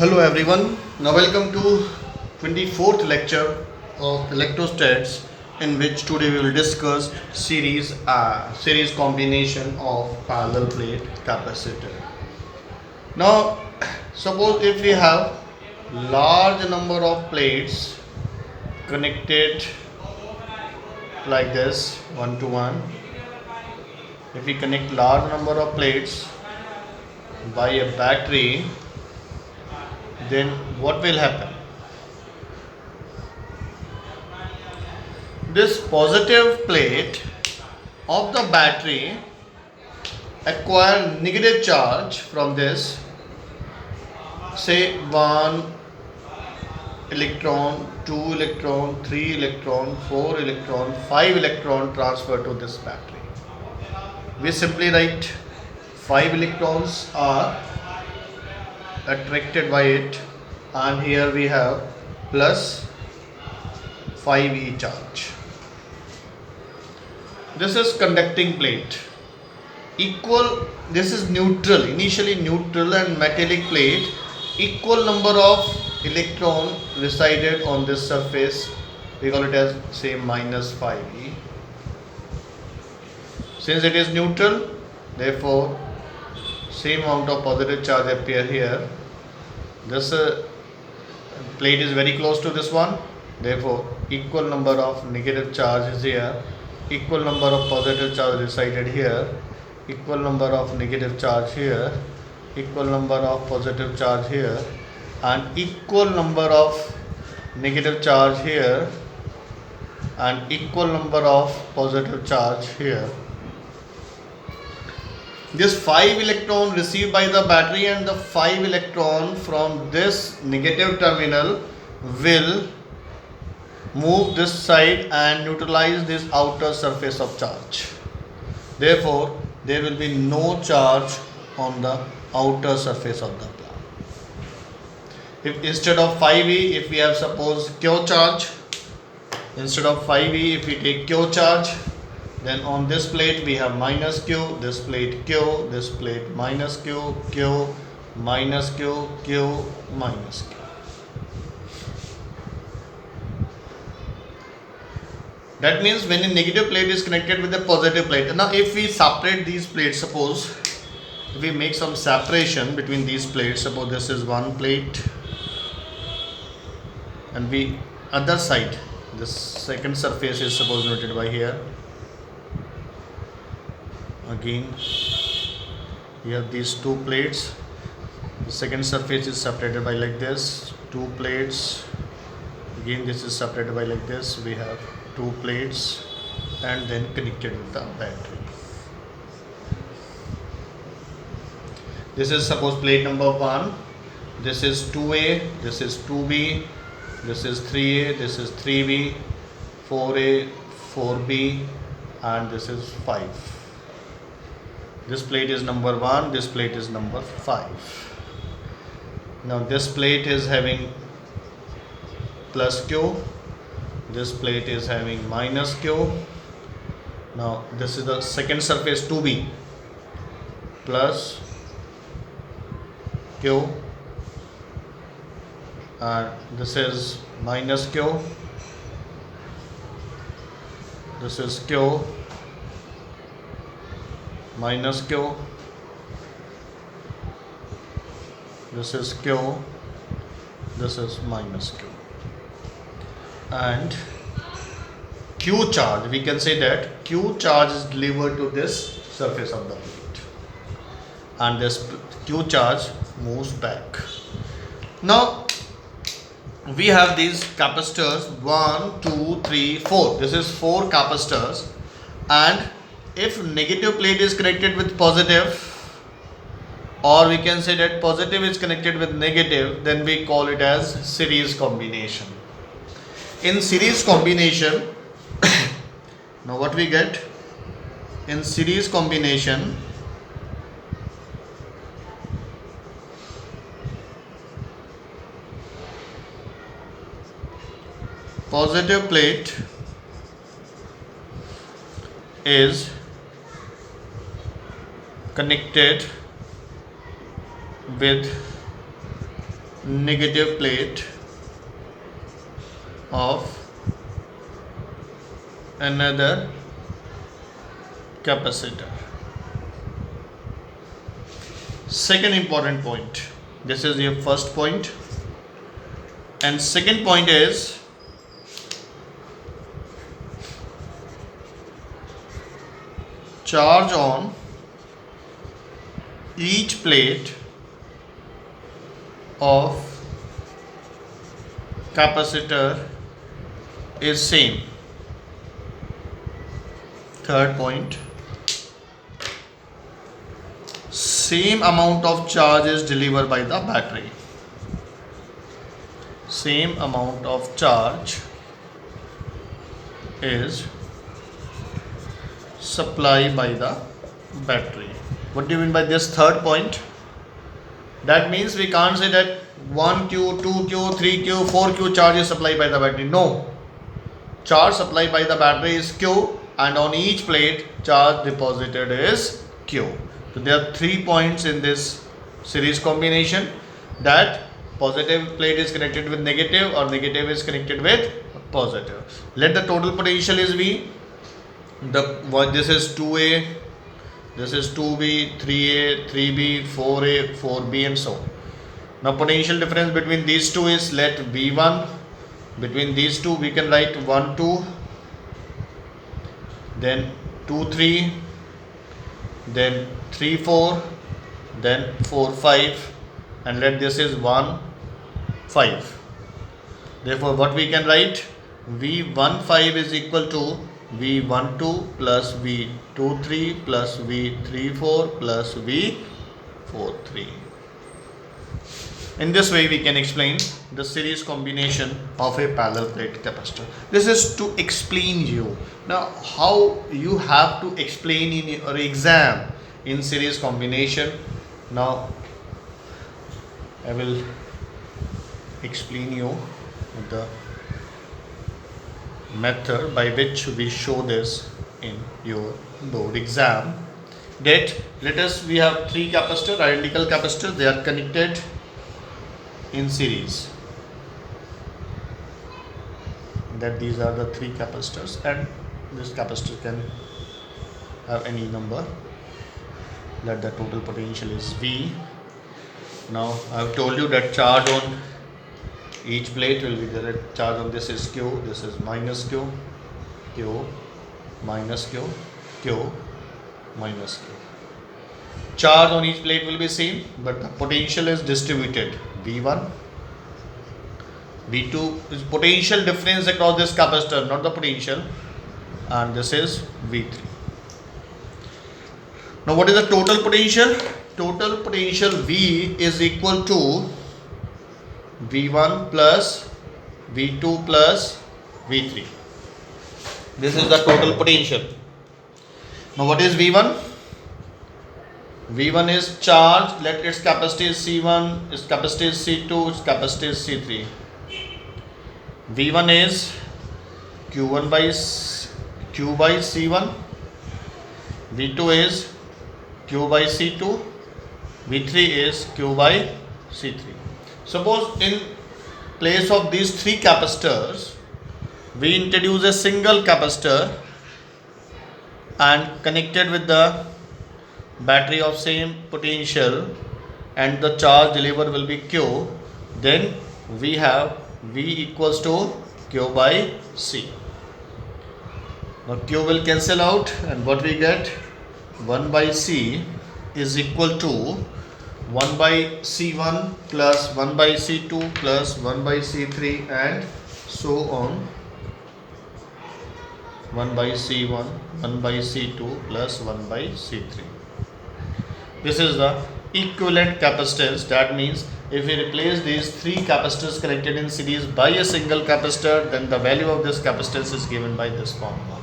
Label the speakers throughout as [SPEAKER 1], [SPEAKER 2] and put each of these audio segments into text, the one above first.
[SPEAKER 1] Hello everyone. Now welcome to 24th lecture of electrostats, in which today we will discuss series combination of parallel plate capacitor. Now suppose if we have large number of plates connected like this one to one. If we connect large number of plates by a battery, then what will happen? This positive plate of the battery acquire negative charge from this, say 1 electron, 2 electron, 3 electron, 4 electron, 5 electron transfer to this battery. We simply write 5 electrons are attracted by it, and here we have plus 5e charge. This is conducting plate. This is neutral, initially neutral and metallic plate. Equal number of electron resided on this surface. We call it as say minus 5e. Since it is neutral, therefore same amount of positive charge appear here. This plate is very close to this one, therefore equal number of negative charge is here, equal number of positive charge resided here, equal number of negative charge here, equal number of positive charge here, and equal number of negative charge here, and equal number of positive charge here. This 5 electron received by the battery and the 5 electron from this negative terminal will move this side and neutralize this outer surface of charge. Therefore, there will be no charge on the outer surface of the plant. If instead of 5e, if we have suppose Q charge, instead of 5e, if we take Q charge, then on this plate we have minus Q, this plate Q, this plate minus Q, Q, minus Q, Q, minus Q. That means when a negative plate is connected with a positive plate. Now if we separate these plates, suppose if we make some separation between these plates, suppose this is one plate and we other side, this second surface is suppose noted by here. Again, we have these two plates. The second surface is separated by like this, two plates. Again, this is separated by like this. We have two plates and then connected with the battery. This is suppose plate number 1. This is 2A, this is 2B, this is 3A, this is 3B, 4A, 4B, and this is 5. This plate is number 1, this plate is number 5. Now this plate is having plus Q, this plate is having minus Q. Now this is the second surface 2B, plus Q, and this is minus Q, this is Q, minus Q, this is Q, this is minus Q, and Q charge, we can say that Q charge is delivered to this surface of the plate and this Q charge moves back. Now we have these capacitors 1, 2, 3, 4. This is 4 capacitors, and if negative plate is connected with positive, or we can say that positive is connected with negative, then we call it as series combination. In series combination, now what we get? In series combination, positive plate is connected with negative plate of another capacitor. Second important point. This is your first point. And second point is charge on each plate of capacitor is same. Third point, same amount of charge is delivered by the battery. Same amount of charge is supplied by the battery. What do you mean by this third point? That means we can't say that 1Q, 2Q, 3Q, 4Q charge is supplied by the battery. No. Charge supplied by the battery is Q, and on each plate charge deposited is Q. So there are 3 points in this series combination, that positive plate is connected with negative or negative is connected with positive. Let the total potential is V. This is 2A, this is 2B, 3A, 3B, 4A, 4B and so on. Now potential difference between these two is, let V1, between these two we can write 1, 2, then 2, 3, then 3, 4, then 4, 5, and let this is 1, 5. Therefore what we can write, V15 is equal to V12 plus V23 plus V34 plus V43. In this way we can explain the series combination of a parallel plate capacitor. This is to explain you. Now how you have to explain in your exam in series combination. Now I will explain you the method by which we show this in your board exam. That we have 3 capacitors, identical capacitors, they are connected in series. That these are the 3 capacitors, and this capacitor can have any number. Let the total potential is V. Now I have told you that charge on each plate will be there. Charge on this is Q, this is minus Q, Q, minus Q, Q, minus Q. Charge on each plate will be same, but the potential is distributed. V1, V2 is potential difference across this capacitor, not the potential, and this is V3. Now what is the total potential? Total potential V is equal to V1 plus V2 plus V3. This is the total potential. Now what is V1? V1 is charge, let its capacity is C1, its capacity is C2, its capacity is C3. V1 is Q1 by Q by C1, V2 is Q by C2, V3 is Q by C3. Suppose in place of these 3 capacitors, we introduce a single capacitor and connected with the battery of same potential, and the charge delivered will be Q. Then we have V equals to Q by C. Now Q will cancel out, and what we get, 1 by C is equal to 1 by C1 plus 1 by C2 plus 1 by C3 and so on. 1 by C1, 1 by C2 plus 1 by C3. This is the equivalent capacitance. That means if we replace these 3 capacitors connected in series by a single capacitor, then the value of this capacitance is given by this formula.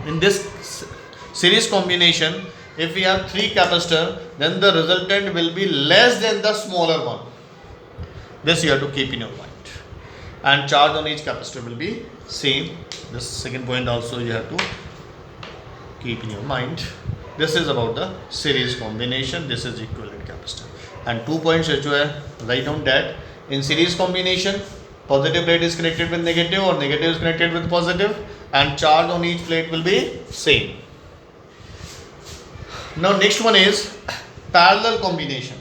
[SPEAKER 1] In this series combination, if we have 3 capacitors, then the resultant will be less than the smaller one. This you have to keep in your mind. And charge on each capacitor will be same. This second point also you have to keep in your mind. This is about the series combination. This is equivalent capacitor. and 2 points जो है write down that in series combination positive plate is connected with negative or negative is connected with positive and charge on each plate will be same. Now next one is parallel combination.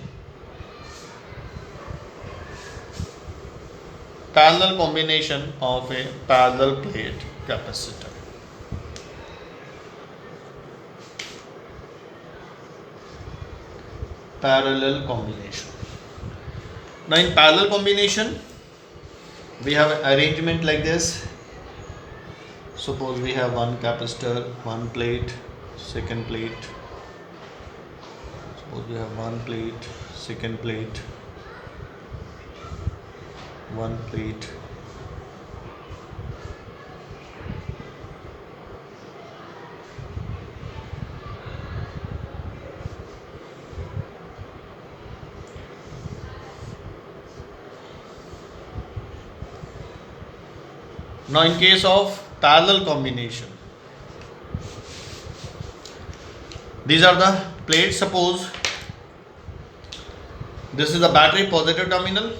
[SPEAKER 1] Parallel combination of a parallel plate capacitor. Parallel combination. Now in parallel combination we have an arrangement like this. Suppose we have one capacitor, one plate, second plate. Suppose we have one plate, second plate, one plate. Now in case of parallel combination, these are the plates. Suppose this is the battery positive terminal.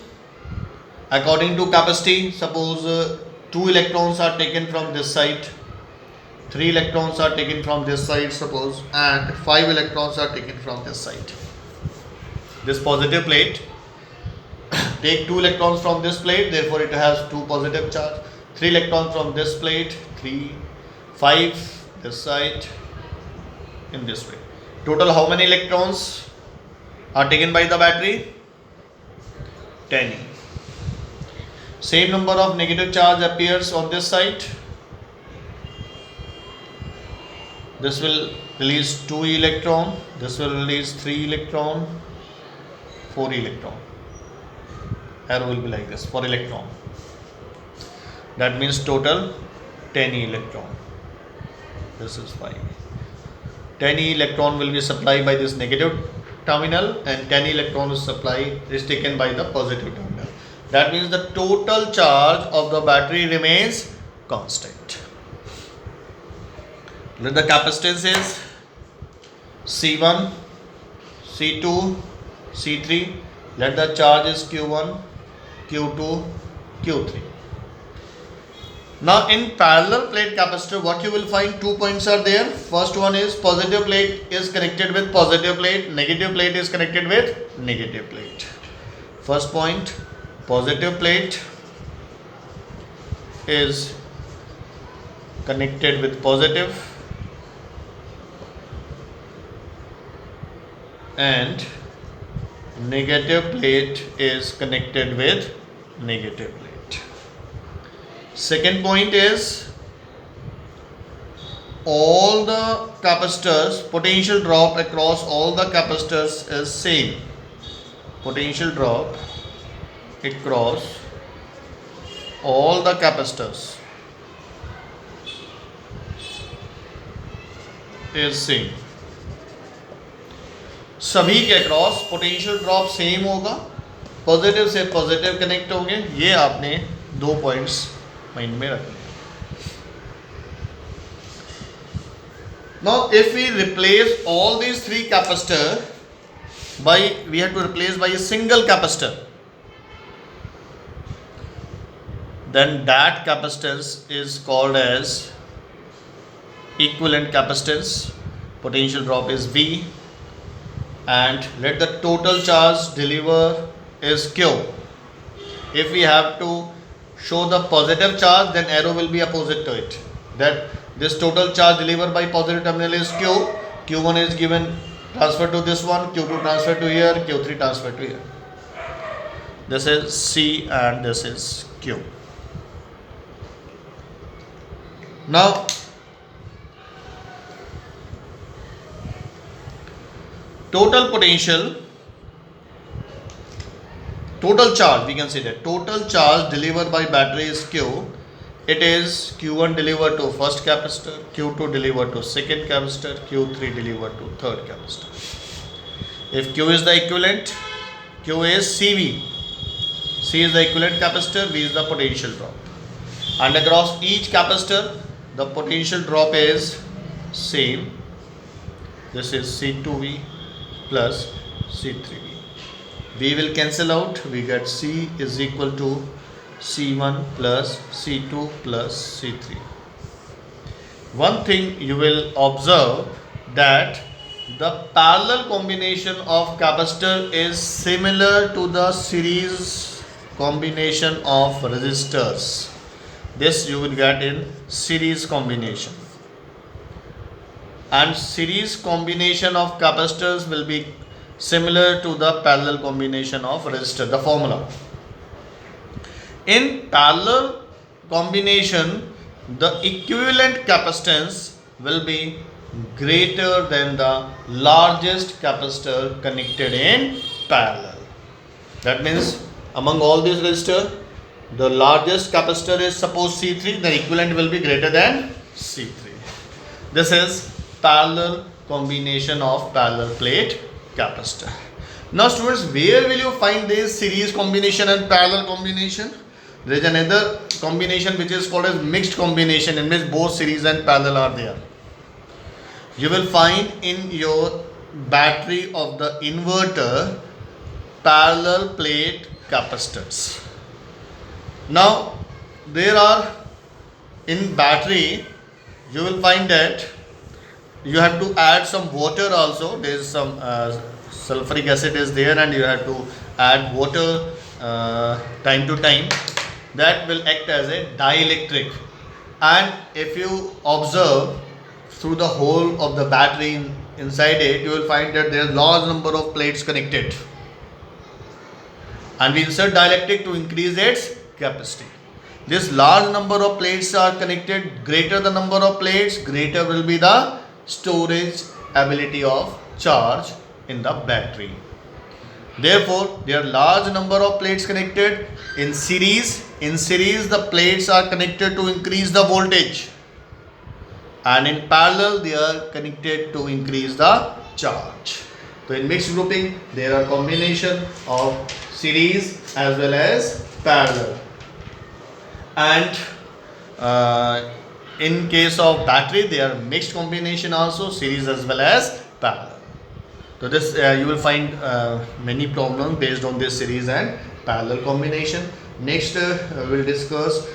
[SPEAKER 1] According to capacity, suppose 2 electrons are taken from this side, 3 electrons are taken from this side suppose, and 5 electrons are taken from this side. This positive plate take 2 electrons from this plate, therefore it has 2 positive charge. 3 electrons from this plate, 3, 5 this side, in this way. Total how many electrons are taken by the battery? 10. Same number of negative charge appears on this side. This will release 2 electron, this will release 3 electron, 4 electron. Arrow will be like this for electron. That means total 10 electron. This is 5. 10 electron will be supplied by this negative terminal and 10 electron is taken by the positive terminal. That means the total charge of the battery remains constant. Let the capacitance is C1, C2, C3. Let the charge is Q1, Q2, Q3. Now in parallel plate capacitor, what you will find, 2 points are there. First one is positive plate is connected with positive plate, negative plate is connected with negative plate. First point, positive plate is connected with positive and negative plate is connected with negative plate. Second point is all the capacitors, potential drop across all the capacitors is same. Potential drop across all the capacitors is same. सभी के across potential drop same होगा, positive से positive connect होंगे. ये आपने 2 points mind में रखने. Now if we replace all these 3 capacitor we have to replace by a single capacitor, then that capacitance is called as equivalent capacitance. Potential drop is V and let the total charge deliver is Q. If we have to show the positive charge, then arrow will be opposite to it. That this total charge delivered by positive terminal is Q. Q1 is given transfer to this one, Q2 transfer to here, Q3 transfer to here. This is C and this is Q. Now total potential, total charge, we can say that total charge delivered by battery is Q. It is Q1 delivered to first capacitor, Q2 delivered to second capacitor, Q3 delivered to third capacitor. If Q is the equivalent, Q is CV. C is the equivalent capacitor, V is the potential drop. And across each capacitor, the potential drop is same. This is C2V plus C3V. We will cancel out. We get C is equal to C1 plus C2 plus C3. One thing you will observe that the parallel combination of capacitor is similar to the series combination of resistors. This you will get in series combination. And series combination of capacitors will be similar to the parallel combination of resistor. The formula. In parallel combination, the equivalent capacitance will be greater than the largest capacitor connected in parallel. That means among all these resistors, the largest capacitor is suppose C3, the equivalent will be greater than C3. This is parallel combination of parallel plate capacitor. Now students, where will you find this series combination and parallel combination? There is another combination which is called as mixed combination, in which both series and parallel are there. You will find in your battery of the inverter parallel plate capacitors. Now there are in battery, you will find that you have to add some water also. There is some sulfuric acid is there, and you have to add water time to time. That will act as a dielectric. And if you observe through the whole of the battery inside it, you will find that there is large number of plates connected. And we insert dielectric to increase its capacity. This large number of plates are connected. Greater the number of plates, greater will be the storage ability of charge in the battery. Therefore, there are large number of plates connected in series. In series, the plates are connected to increase the voltage, and in parallel, they are connected to increase the charge. So, in mixed grouping, there are combination of series as well as parallel. And in case of battery, they are mixed combination also, series as well as parallel. So this you will find many problems based on this series and parallel combination. Next we will discuss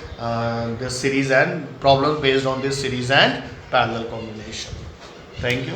[SPEAKER 1] this series and problems based on this series and parallel combination. Thank you.